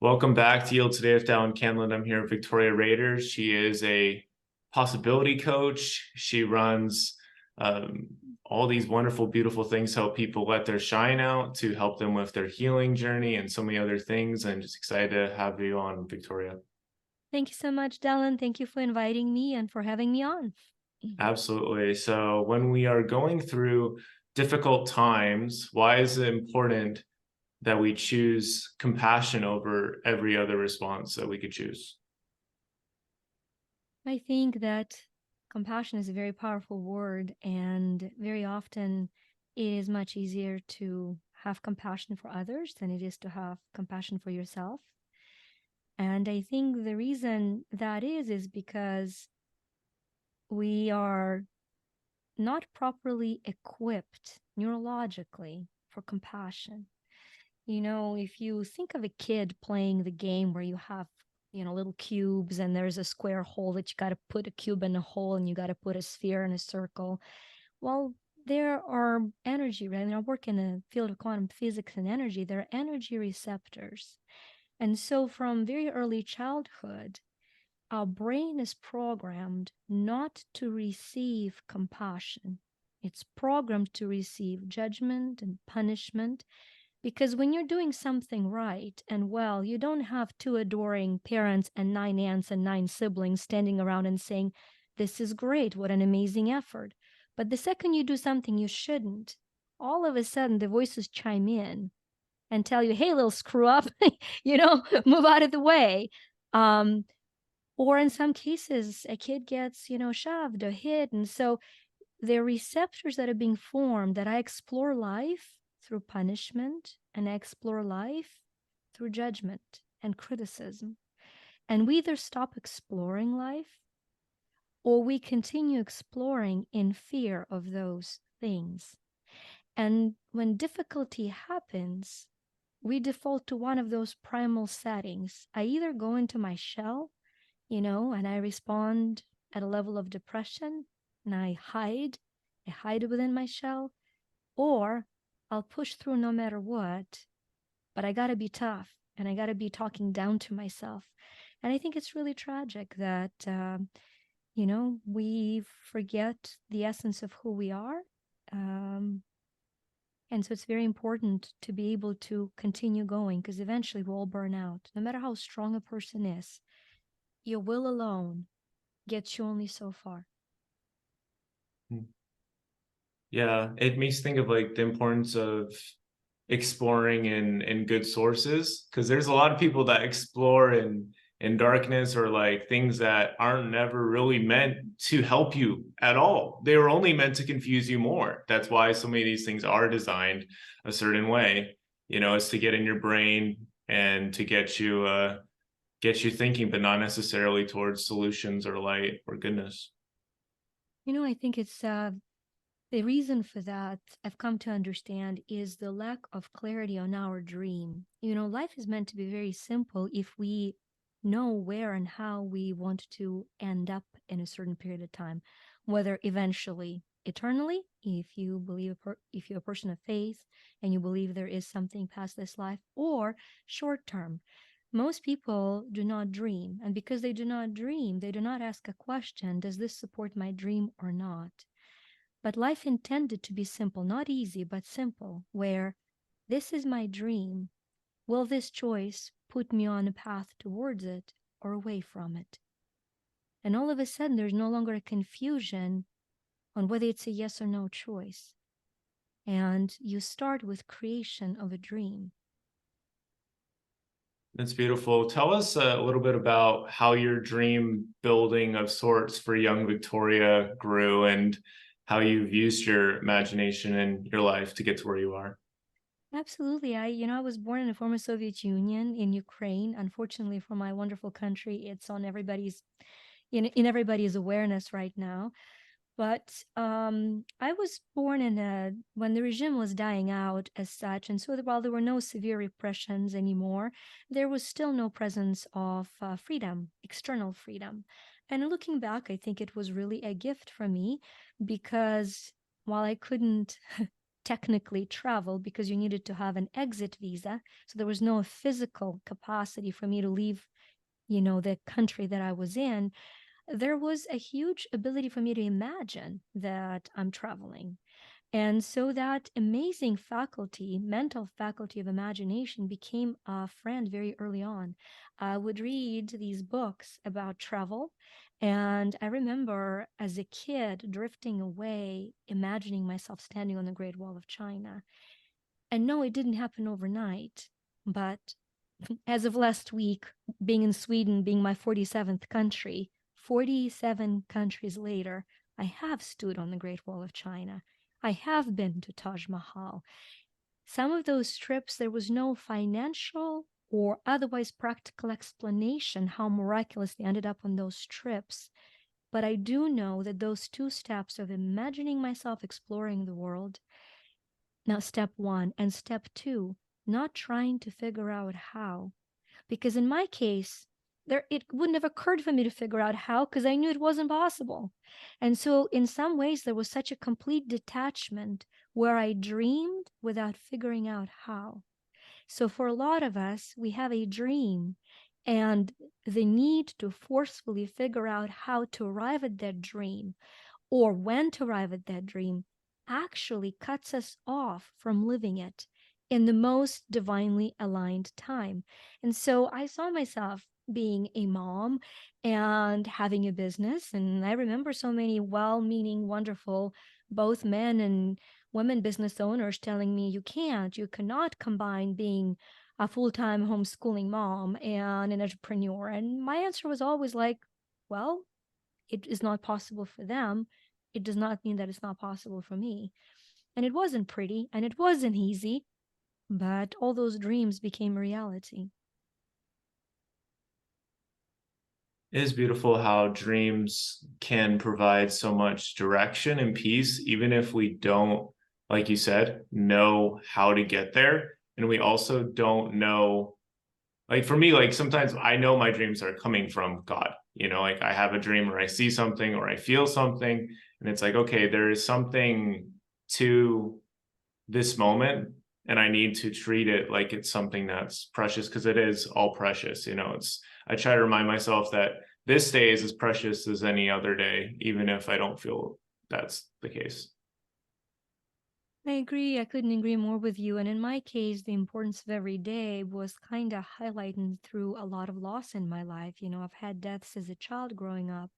Welcome back to Yield Today with Dallin Candland. I'm here with Victoria Rader. She is a possibility coach. She runs um, all these wonderful, beautiful things to help people let their shine out, to help them with their healing journey, and so many other things. I'm just excited to have you on, Victoria. Thank you so much, Dallin. Thank you for inviting me and for having me on. Absolutely. So, when we are going through difficult times, why is it important that we choose compassion over every other response that we could choose? I think that compassion is a very powerful word, and very often it is much easier to have compassion for others than it is to have compassion for yourself. And I think the reason that is because we are not properly equipped neurologically for compassion. If you think of a kid playing the game where you have, little cubes and there's a square hole that you got to put a cube in a hole and you got to put a sphere in a circle. Well, there are energy, right? I work in the field of quantum physics and energy. There are energy receptors. And so from very early childhood, our brain is programmed not to receive compassion. It's programmed to receive judgment and punishment because when you're doing something right and well, you don't have two adoring parents and nine aunts and nine siblings standing around and saying, "This is great, what an amazing effort." But the second you do something you shouldn't, all of a sudden the voices chime in and tell you, "Hey, little screw up, move out of the way." Um, or in some cases, a kid gets, shoved or hit. And so they're receptors that are being formed that I explore life through punishment and I explore life through judgment and criticism. And we either stop exploring life or we continue exploring in fear of those things. And when difficulty happens, we default to one of those primal settings. I either go into my shell, and I respond at a level of depression and I hide within my shell, or I'll push through no matter what, but I got to be tough and I got to be talking down to myself. And I think it's really tragic that, we forget the essence of who we are. Um, and so it's very important to be able to continue going because eventually we'll all burn out. No matter how strong a person is, your will alone gets you only so far. Yeah, it makes me think of like the importance of exploring in good sources because there's a lot of people that explore in darkness or like things that aren't never really meant to help you at all. They were only meant to confuse you more. That's why so many of these things are designed a certain way. It's to get in your brain and to get you thinking, but not necessarily towards solutions or light or goodness. I think it's the reason for that I've come to understand is the lack of clarity on our dream. Life is meant to be very simple if we know where and how we want to end up in a certain period of time, whether eventually eternally, if you're a person of faith and you believe there is something past this life, or short term. Most people do not dream, and because they do not dream, they do not ask a question, does this support my dream or not? But life intended to be simple, not easy, but simple, where this is my dream. Will this choice put me on a path towards it or away from it? And all of a sudden, there's no longer a confusion on whether it's a yes or no choice. And you start with creation of a dream. That's beautiful. Tell us a little bit about how your dream building of sorts for young Victoria grew and how you've used your imagination in your life to get to where you are. Absolutely. I was born in the former Soviet Union in Ukraine. Unfortunately for my wonderful country, it's on in everybody's awareness right now. But I was born when the regime was dying out as such, and so while there were no severe repressions anymore, there was still no presence of freedom, external freedom. And looking back, I think it was really a gift for me because while I couldn't technically travel because you needed to have an exit visa. So there was no physical capacity for me to leave, the country that I was in. There was a huge ability for me to imagine that I'm traveling. And so that amazing faculty, mental faculty of imagination, became a friend very early on. I would read these books about travel. And I remember as a kid drifting away, imagining myself standing on the Great Wall of China. And no, it didn't happen overnight. But as of last week, being in Sweden, being my 47th country, 47 countries later, I have stood on the Great Wall of China. I have been to Taj Mahal. Some of those trips, there was no financial or otherwise practical explanation how miraculous they ended up on those trips. But I do know that those two steps of imagining myself exploring the world, now step one, and step two, not trying to figure out how, because in my case it wouldn't have occurred for me to figure out how, because I knew it wasn't possible. And so in some ways there was such a complete detachment where I dreamed without figuring out how. So for a lot of us, we have a dream, and the need to forcefully figure out how to arrive at that dream or when to arrive at that dream actually cuts us off from living it in the most divinely aligned time. And so I saw myself being a mom and having a business. And I remember so many well meaning, wonderful, both men and women business owners telling me, you cannot combine being a full time homeschooling mom and an entrepreneur. And my answer was always like, well, it is not possible for them. It does not mean that it's not possible for me. And it wasn't pretty and it wasn't easy, but all those dreams became reality. It is beautiful how dreams can provide so much direction and peace, even if we don't, like you said, know how to get there. And we also don't know, like for me, like sometimes I know my dreams are coming from God. Like I have a dream or I see something or I feel something, and it's like, okay, there is something to this moment, and I need to treat it like it's something that's precious, because it is all precious. I try to remind myself that this day is as precious as any other day, even if I don't feel that's the case. I agree. I couldn't agree more with you. And in my case, the importance of every day was kind of highlighted through a lot of loss in my life. I've had deaths as a child growing up.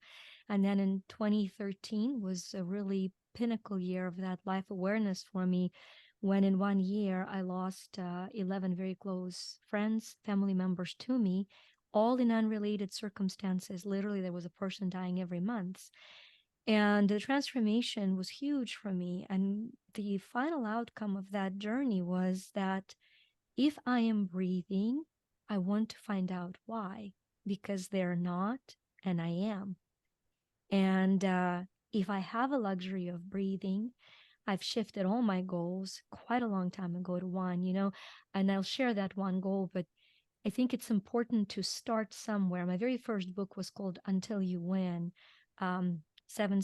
And then in 2013 was a really pinnacle year of that life awareness for me, when in one year I lost 11 very close friends, family members to me, all in unrelated circumstances. Literally, there was a person dying every month. And the transformation was huge for me. And the final outcome of that journey was that if I am breathing, I want to find out why, because they're not, and I am. And if I have a luxury of breathing, I've shifted all my goals quite a long time ago to one, and I'll share that one goal. But I think it's important to start somewhere. My very first book was called Until You Win, um, seven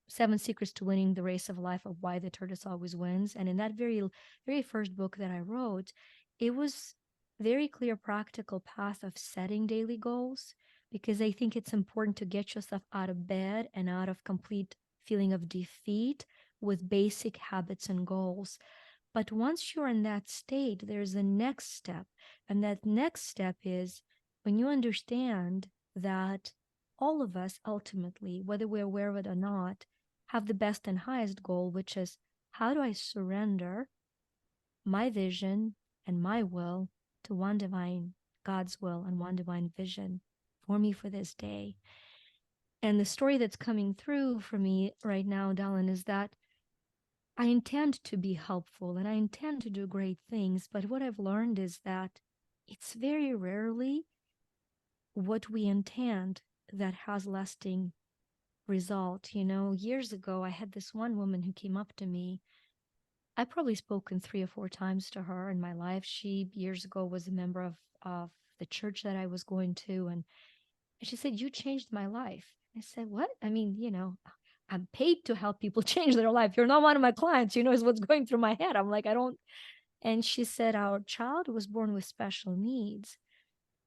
seven secrets to winning the race of life, of why the tortoise always wins. And in that very first book that I wrote, it was very clear practical path of setting daily goals, because I think it's important to get yourself out of bed and out of complete feeling of defeat with basic habits and goals. But once you're in that state, there's a next step. And that next step is when you understand that all of us ultimately, whether we're aware of it or not, have the best and highest goal, which is, how do I surrender my vision and my will to one divine God's will and one divine vision for me for this day? And the story that's coming through for me right now, Dallin, is that I intend to be helpful and I intend to do great things. But what I've learned is that it's very rarely what we intend that has lasting result. Years ago, I had this one woman who came up to me. I probably spoken 3 or 4 times to her in my life. She years ago was a member of the church that I was going to, and she said, "You changed my life." I said, "What?" I mean, I'm paid to help people change their life. You're not one of my clients. You know, is what's going through my head. I'm like, I don't. And she said, our child was born with special needs.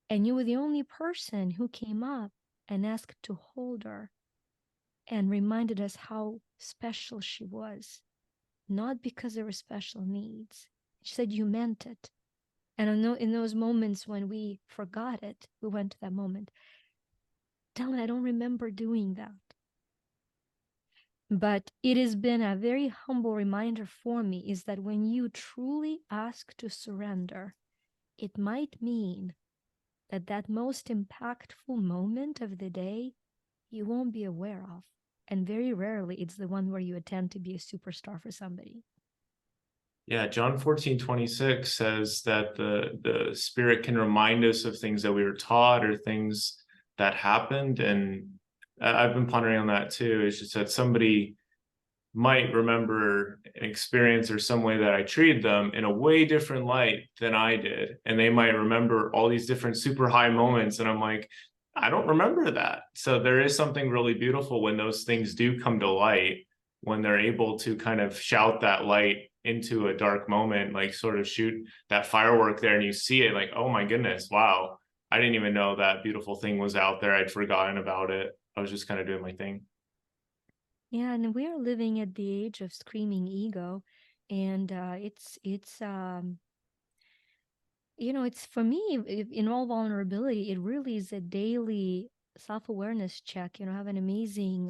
And you were the only person who came up and asked to hold her and reminded us how special she was, not because there were special needs. She said, you meant it. And I know in those moments when we forgot it, we went to that moment. Dallin, I don't remember doing that. But it has been a very humble reminder for me is that when you truly ask to surrender, it might mean that that most impactful moment of the day you won't be aware of. And very rarely it's the one where you attempt to be a superstar for somebody. Yeah, John 14:26 says that the Spirit can remind us of things that we were taught or things that happened. And I've been pondering on that too. It's just that somebody might remember an experience or some way that I treated them in a way different light than I did. And they might remember all these different super high moments. And I'm like, I don't remember that. So there is something really beautiful when those things do come to light, when they're able to kind of shout that light into a dark moment, like sort of shoot that firework there and you see it like, oh my goodness, wow. I didn't even know that beautiful thing was out there. I'd forgotten about it. I was just kind of doing my thing. Yeah, and we are living at the age of screaming ego, and you know, it's for me in all vulnerability, it really is a daily self-awareness check. You know, I have an amazing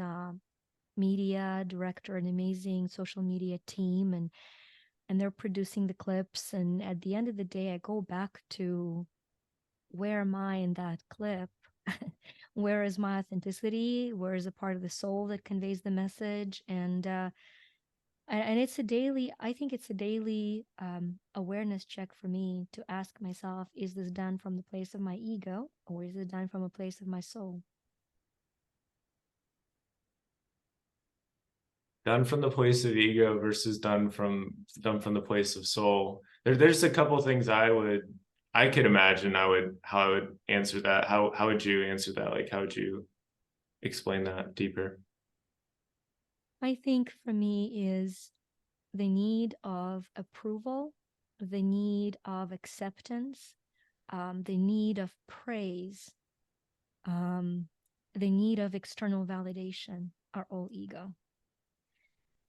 media director, an amazing social media team, and they're producing the clips. And at the end of the day, I go back to where am I in that clip? Where is my authenticity? Where is a part of the soul that conveys the message? And it's a daily, I think it's a daily awareness check for me to ask myself, is this done from the place of my ego or is it done from a place of my soul? Done from the place of ego versus done from the place of soul. There's a couple of things I could imagine how I would answer that. How would you answer that? Like how would you explain that deeper? I think for me is the need of approval, the need of acceptance, the need of praise, um, the need of external validation are all ego.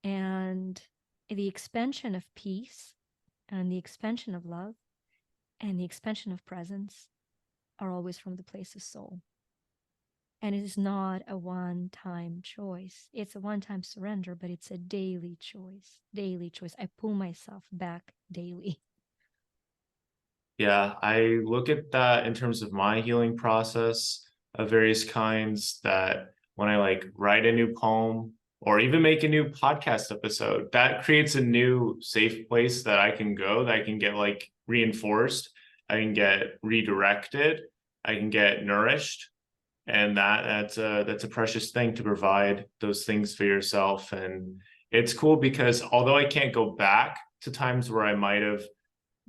And the expansion of peace and the expansion of love and the expansion of presence are always from the place of soul. And it is not a one-time choice. It's a one-time surrender, but it's a daily choice. Daily choice. I pull myself back daily. Yeah, I look at that in terms of my healing process of various kinds, that when I like write a new poem or even make a new podcast episode, that creates a new safe place that I can go, that I can get like reinforced, I can get redirected, I can get nourished. And that's a precious thing to provide those things for yourself. And it's cool because although I can't go back to times where I might have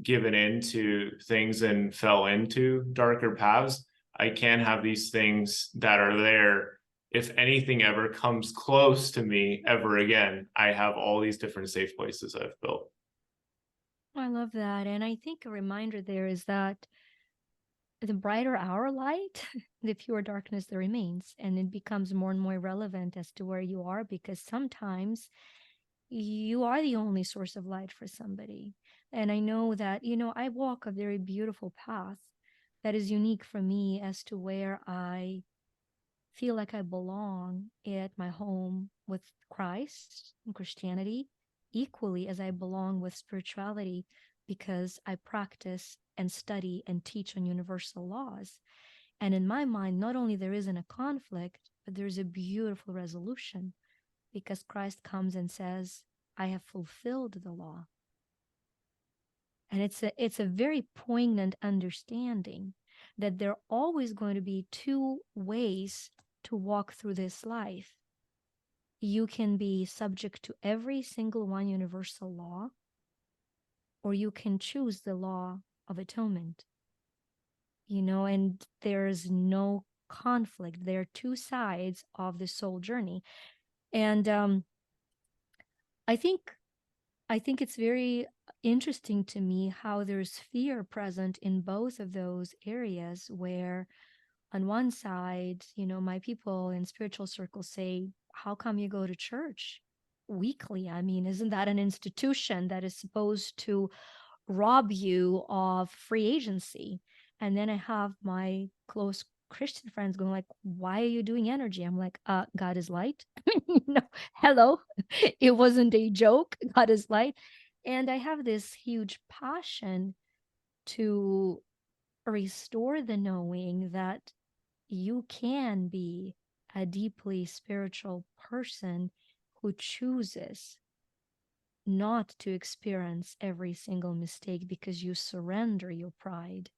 given into things and fell into darker paths, I can have these things that are there. If anything ever comes close to me ever again, I have all these different safe places I've built. I love that. And I think a reminder there is that the brighter our light, the fewer darkness there remains. And it becomes more and more relevant as to where you are, because sometimes you are the only source of light for somebody. And I know that, you know, I walk a very beautiful path that is unique for me as to where I feel like I belong at my home with Christ and Christianity, equally as I belong with spirituality, because I practice and study and teach on universal laws. And in my mind, not only there isn't a conflict, but there's a beautiful resolution, because Christ comes and says, I have fulfilled the law. And it's a very poignant understanding that there are always going to be two ways to walk through this life. You can be subject to every single one universal law, or you can choose the law of atonement. You know, and there's no conflict. There are two sides of the soul journey. And I think I think it's very interesting to me how there's fear present in both of those areas where on one side, my people in spiritual circles say, how come you go to church weekly? I mean, isn't that an institution that is supposed to rob you of free agency? And then I have my close Christian friends going like, why are you doing energy? I'm like, God is light. Hello. It wasn't a joke. God is light. And I have this huge passion to restore the knowing that you can be a deeply spiritual person who chooses not to experience every single mistake because you surrender your pride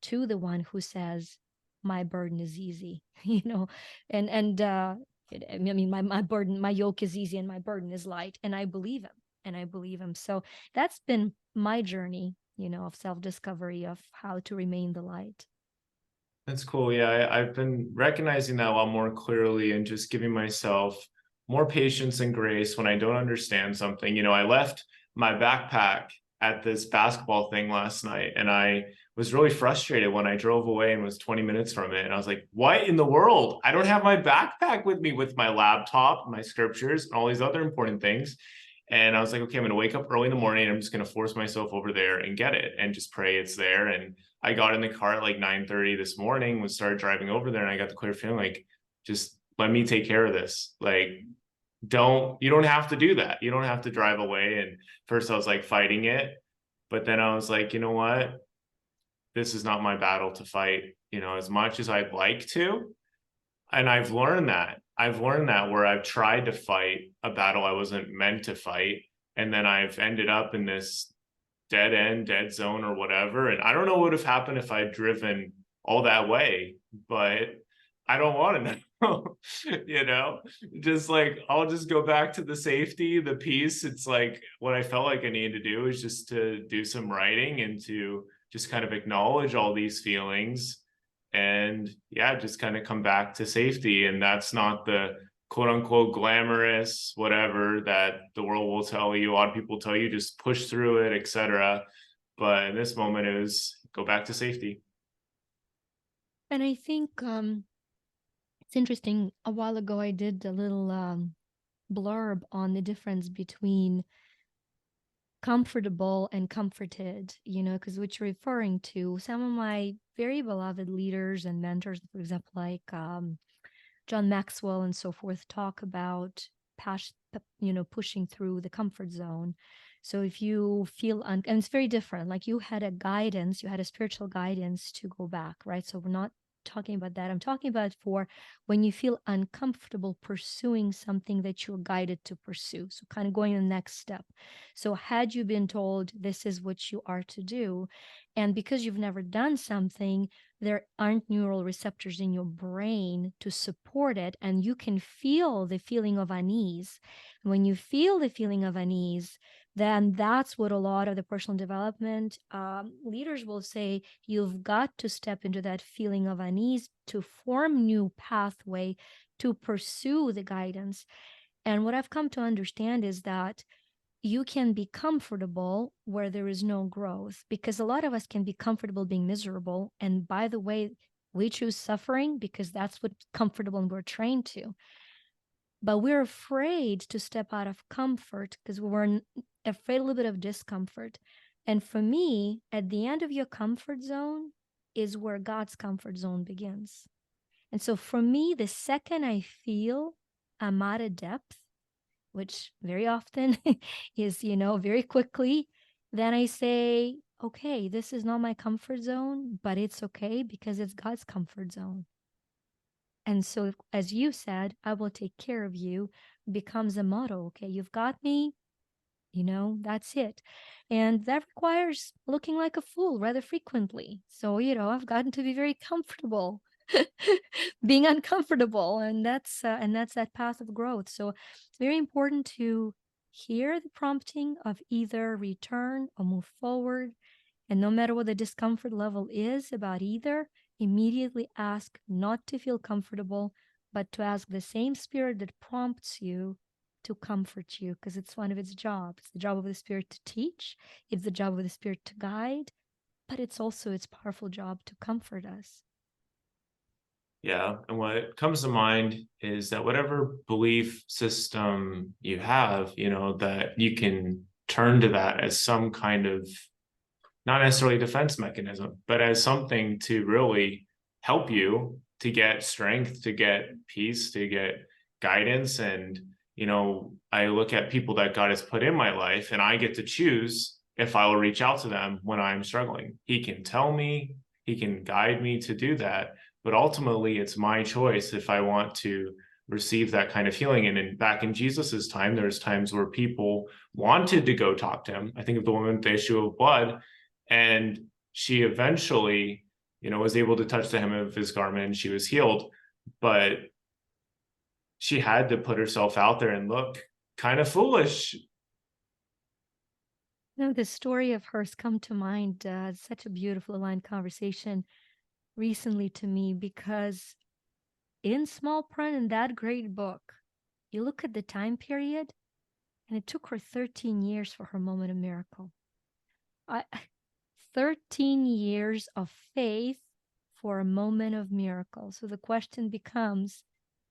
to the one who says, my burden is easy, and I mean, my burden, my yoke is easy and my burden is light. And I believe him. So that's been my journey, of self-discovery of how to remain the light. That's cool. Yeah, I've been recognizing that a lot more clearly and just giving myself more patience and grace when I don't understand something. I left my backpack at this basketball thing last night, and I was really frustrated when I drove away and was 20 minutes from it. And I was like, what in the world? I don't have my backpack with me with my laptop, my scriptures, and all these other important things. And I was like, okay, I'm going to wake up early in the morning. And I'm just going to force myself over there and get it and just pray it's there. And I got in the car at like 9:30 this morning, was started driving over there, and I got the clear feeling like, just let me take care of this. Like, you don't have to do that. You don't have to drive away. And first I was like fighting it, but then I was like, you know what? This is not my battle to fight, as much as I'd like to. And I've learned that where I've tried to fight a battle I wasn't meant to fight. And then I've ended up in this dead end, dead zone, or whatever. And I don't know what would have happened if I'd driven all that way, but I don't want to know, just like I'll just go back to the safety, the peace. It's like what I felt like I needed to do is just to do some writing and to just kind of acknowledge all these feelings and yeah, just kind of come back to safety. And that's not the quote unquote glamorous whatever that the world will tell you. A lot of people tell you just push through it, etc. But in this moment, it was go back to safety. And I think it's interesting. A while ago, I did a little blurb on the difference between comfortable and comforted, because what you're referring to, some of my very beloved leaders and mentors, for example, like John Maxwell and so forth, talk about pushing through the comfort zone. So if you feel, and it's very different, like you had a spiritual guidance to go back, right? So we're not talking about that. I'm talking about for when you feel uncomfortable pursuing something that you're guided to pursue. So kind of going the next step. So had you been told this is what you are to do, and because you've never done something, there aren't neural receptors in your brain to support it, and you can feel the feeling of unease. When you feel the feeling of unease, then that's what a lot of the personal development leaders will say. You've got to step into that feeling of unease to form new pathway to pursue the guidance. And what I've come to understand is that you can be comfortable where there is no growth, because a lot of us can be comfortable being miserable. And by the way, we choose suffering because that's what's comfortable and we're trained to. But we're afraid to step out of comfort because we're afraid a little bit of discomfort. And for me, at the end of your comfort zone is where God's comfort zone begins. And so for me, the second I feel I'm at a depth, which very often is, very quickly, then I say, okay, this is not my comfort zone, but it's okay because it's God's comfort zone. And so, as you said, I will take care of you becomes a motto. Okay, you've got me, that's it. And that requires looking like a fool rather frequently. So, I've gotten to be very comfortable being uncomfortable, and that's that path of growth. So it's very important to hear the prompting of either return or move forward, and no matter what the discomfort level is about either, immediately ask not to feel comfortable but to ask the same Spirit that prompts you to comfort you, because it's one of its jobs. It's the job of the Spirit to teach, it's the job of the Spirit to guide, but it's also its powerful job to comfort us. Yeah. And what comes to mind is that whatever belief system you have, that you can turn to that as some kind of, not necessarily defense mechanism, but as something to really help you to get strength, to get peace, to get guidance. And, I look at people that God has put in my life, and I get to choose if I will reach out to them when I'm struggling. He can tell me, he can guide me to do that. But ultimately, it's my choice if I want to receive that kind of healing. And back in Jesus's time, there's times where people wanted to go talk to him. I think of the woman with the issue of blood, and she eventually, was able to touch the hem of his garment and she was healed. But she had to put herself out there and look kind of foolish. The story of hers come to mind. Such a beautiful aligned conversation recently to me, because in small print in that great book, you look at the time period, and it took her 13 years for her moment of miracle. 13 years of faith for a moment of miracle. So the question becomes,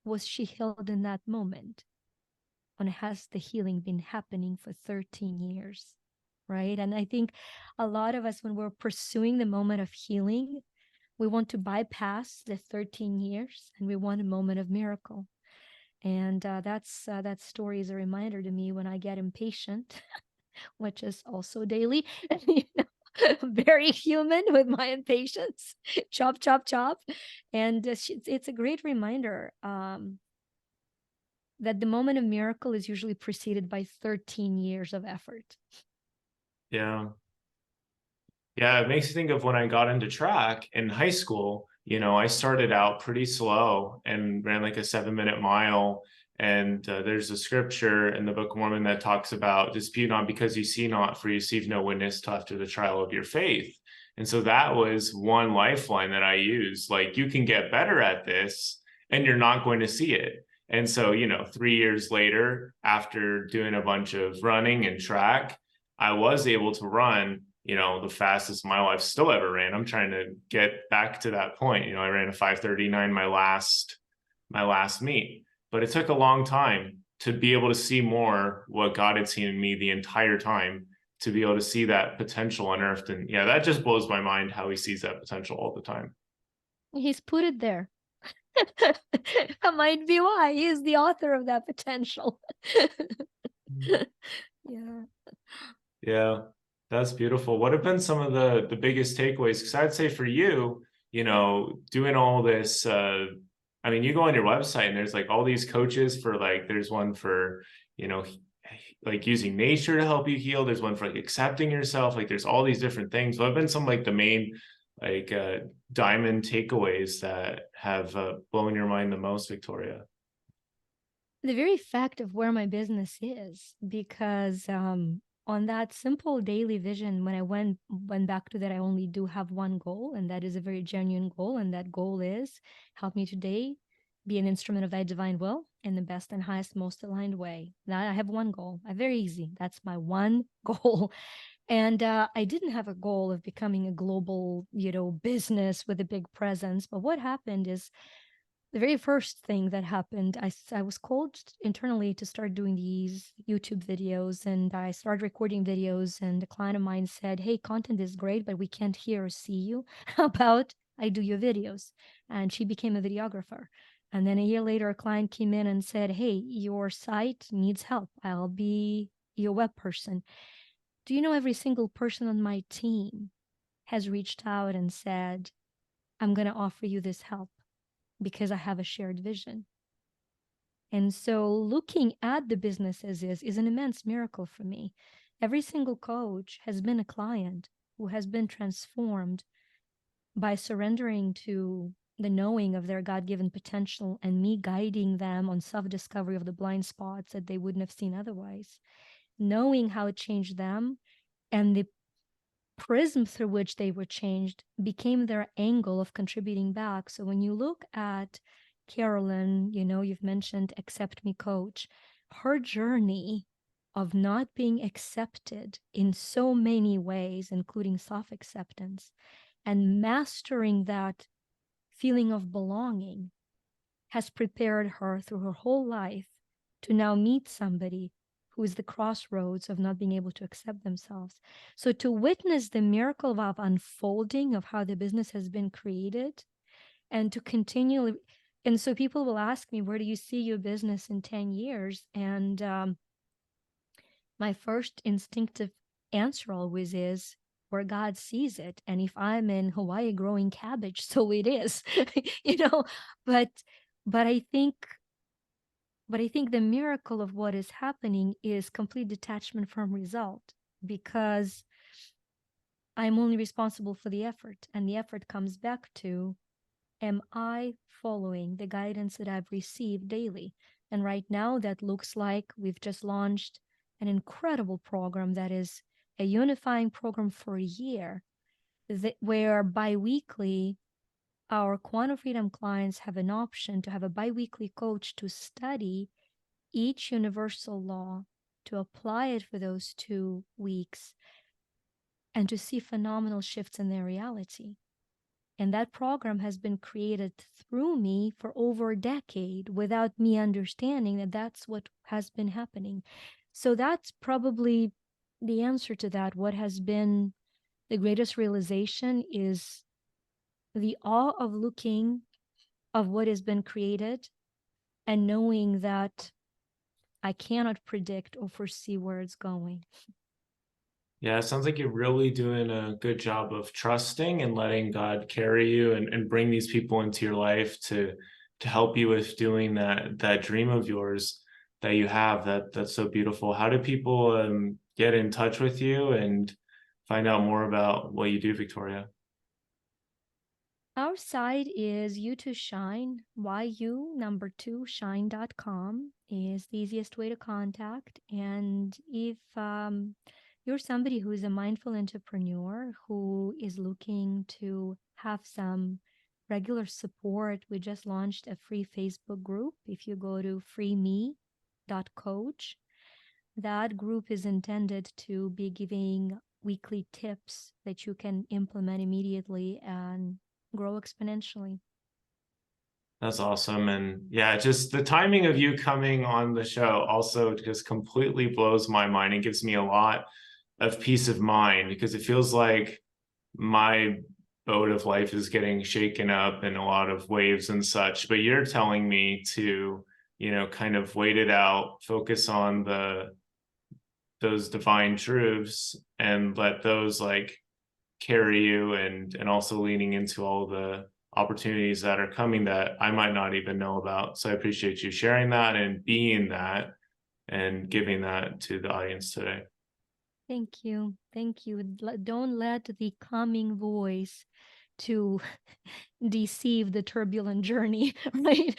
was she healed in that moment? And has the healing been happening for 13 years? Right? And I think a lot of us, when we're pursuing the moment of healing, we want to bypass the 13 years and we want a moment of miracle. And that story is a reminder to me when I get impatient, which is also daily, very human with my impatience. Chop, chop, chop. And it's a great reminder that the moment of miracle is usually preceded by 13 years of effort. Yeah. Yeah, it makes you think of when I got into track in high school. I started out pretty slow and ran like a 7-minute mile. And there's a scripture in the Book of Mormon that talks about dispute not because you see not, for you receive no witness till after the trial of your faith. And so that was one lifeline that I used. Like, you can get better at this and you're not going to see it. And so, 3 years later, after doing a bunch of running and track, I was able to run the fastest mile I've still ever ran. I'm trying to get back to that point. I ran a 5:39 my last meet, but it took a long time to be able to see more what God had seen in me the entire time, to be able to see that potential unearthed. And yeah, that just blows my mind how he sees that potential all the time. He's put it there. That might be why he is the author of that potential. Yeah. Yeah, that's beautiful. What have been some of the biggest takeaways? Because I'd say for you, doing all this, I mean, you go on your website and there's like all these coaches for, like, there's one for, like using nature to help you heal. There's one for like accepting yourself. Like, there's all these different things. What have been some like the main like diamond takeaways that have blown your mind the most, Victoria? The very fact of where my business is, because on that simple daily vision, when I went back to that, I only do have one goal, and that is a very genuine goal, and that goal is help me today be an instrument of thy divine will in the best and highest, most aligned way. Now I have one goal. Very easy. That's my one goal. And I didn't have a goal of becoming a global, business with a big presence. But what happened is, the very first thing that happened, I was called internally to start doing these YouTube videos, and I started recording videos, and a client of mine said, hey, content is great, but we can't hear or see you. How about I do your videos? And she became a videographer. And then a year later, a client came in and said, hey, your site needs help. I'll be your web person. Do you know, every single person on my team has reached out and said, I'm going to offer you this help because I have a shared vision. And so looking at the businesses is an immense miracle for me. Every single coach has been a client who has been transformed by surrendering to the knowing of their God-given potential and me guiding them on self-discovery of the blind spots that they wouldn't have seen otherwise. Knowing how it changed them, and the prism through which they were changed became their angle of contributing back. So when you look at Carolyn, you've mentioned Accept Me Coach. Her journey of not being accepted in so many ways, including self acceptance, and mastering that feeling of belonging has prepared her through her whole life to now meet somebody who is the crossroads of not being able to accept themselves. So to witness the miracle of unfolding of how the business has been created, and to continually, and so people will ask me, where do you see your business in 10 years? And my first instinctive answer always is where God sees it. And if I'm in Hawaii growing cabbage, so it is, you know, but but I think the miracle of what is happening is complete detachment from result, because I'm only responsible for the effort, and the effort comes back to, am I following the guidance that I've received daily? And right now, that looks like we've just launched an incredible program that is a unifying program for a year, where biweekly, our Quantum Freedom clients have an option to have a biweekly coach to study each universal law, to apply it for those 2 weeks, and to see phenomenal shifts in their reality. And that program has been created through me for over a decade without me understanding that that's what has been happening. So that's probably the answer to that. What has been the greatest realization is the awe of looking of what has been created and knowing that I cannot predict or foresee where it's going. Yeah, it sounds like you're really doing a good job of trusting and letting God carry you and bring these people into your life to help you with doing that dream of yours that you have. That's so beautiful. How do people get in touch with you and find out more about what you do, Victoria? Our site is you2shine, yu2shine.com is the easiest way to contact. And if you're somebody who is a mindful entrepreneur who is looking to have some regular support, we just launched a free Facebook group. If you go to freeme.coach, that group is intended to be giving weekly tips that you can implement immediately and grow exponentially. That's awesome. And yeah, just the timing of you coming on the show also just completely blows my mind and gives me a lot of peace of mind, because it feels like my boat of life is getting shaken up in a lot of waves and such. But you're telling me to, kind of wait it out, focus on those divine truths and let those like carry you, and also leaning into all the opportunities that are coming that I might not even know about. So I appreciate you sharing that and being that and giving that to the audience today. Thank you. Thank you. Don't let the calming voice to deceive the turbulent journey, right?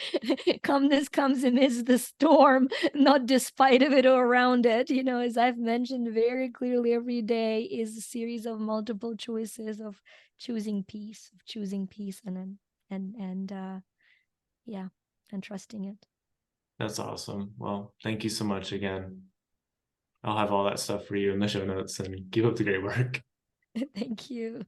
Calmness comes amidst the storm, not despite of it or around it. As I've mentioned very clearly, every day is a series of multiple choices of choosing peace, and yeah, and trusting it. That's awesome. Well, thank you so much again. I'll have all that stuff for you in the show notes, and keep up the great work. Thank you.